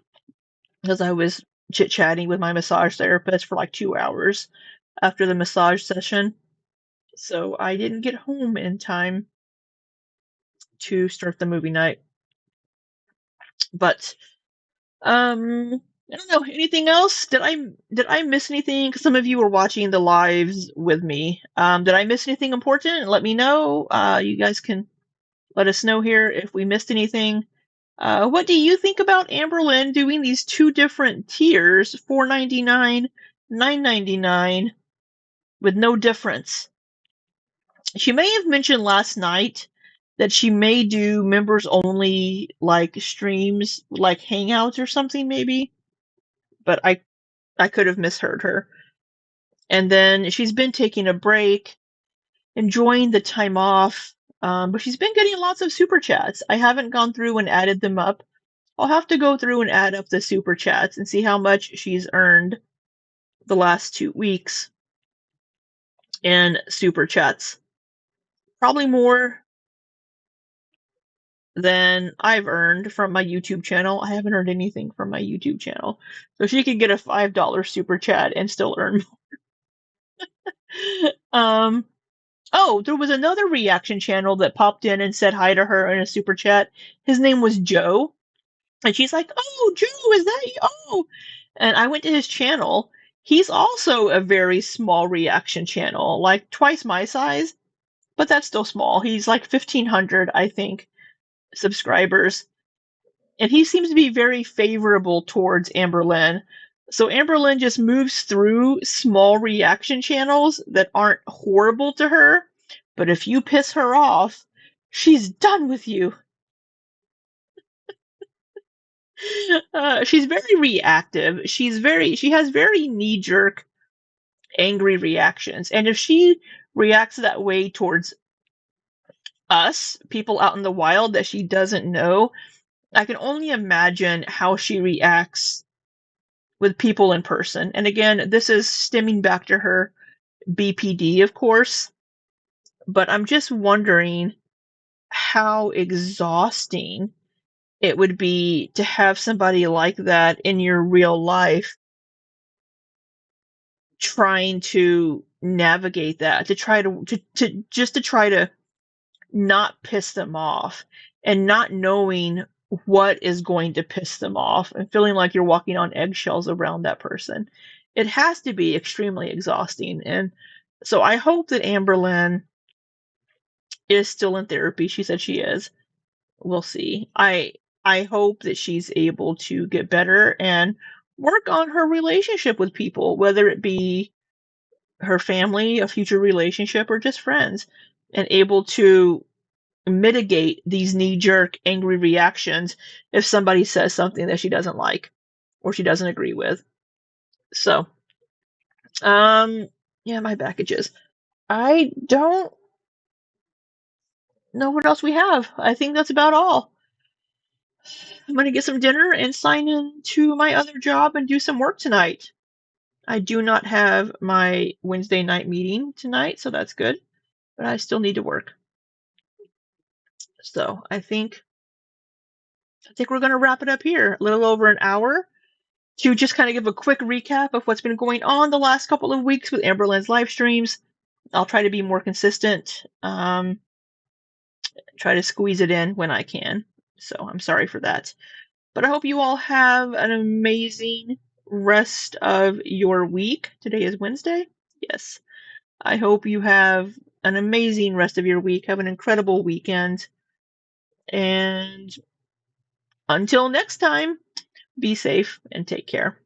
Speaker 1: because I was chit chatting with my massage therapist for like 2 hours after the massage session. So I didn't get home in time to start the movie night. But I don't know. Anything else? Did I miss anything? 'Cause some of you were watching the lives with me. Did I miss anything important? Let me know. You guys can let us know here if we missed anything. What do you think about Amberlynn doing these two different tiers, $4.99, $9.99, with no difference? She may have mentioned last night that she may do members only like streams, like hangouts or something maybe, but I could have misheard her. And then she's been taking a break, enjoying the time off, but she's been getting lots of super chats. I haven't gone through and added them up. I'll have to go through and add up the super chats and see how much she's earned the last 2 weeks in super chats. Probably more than I've earned from my YouTube channel. I haven't earned anything from my YouTube channel. So she could get a $5 super chat and still earn more. Oh, there was another reaction channel that popped in and said hi to her in a super chat. His name was Joe. And she's like, "Oh, Joe, is that you? Oh." And I went to his channel. He's also a very small reaction channel, like twice my size, but that's still small. He's like 1,500, I think, subscribers. And he seems to be very favorable towards Amberlynn. So Amberlynn just moves through small reaction channels that aren't horrible to her, but if you piss her off, she's done with you. She's very reactive. She has very knee-jerk, angry reactions. And if she reacts that way towards us, people out in the wild that she doesn't know, I can only imagine how she reacts with people in person. And again, this is stemming back to her BPD, of course, but I'm just wondering how exhausting it would be to have somebody like that in your real life trying to navigate that, to try to try to not piss them off and not knowing what is going to piss them off and feeling like you're walking on eggshells around that person. It has to be extremely exhausting. And so I hope that Amberlynn is still in therapy. She said she is. We'll see. I hope that she's able to get better and work on her relationship with people, whether it be her family, a future relationship, or just friends, and able to mitigate these knee-jerk angry reactions if somebody says something that she doesn't like or she doesn't agree with. So, yeah, my packages. I don't know what else we have. I think that's about all. I'm gonna get some dinner and sign in to my other job and do some work tonight. I do not have my Wednesday night meeting tonight, so that's good. But I still need to work. So I think we're gonna wrap it up here. A little over an hour to just kind of give a quick recap of what's been going on the last couple of weeks with Amberlynn's live streams. I'll try to be more consistent. Try to squeeze it in when I can. So I'm sorry for that. But I hope you all have an amazing rest of your week. Today is Wednesday. Yes. I hope you have an amazing rest of your week. Have an incredible weekend. And until next time, be safe and take care.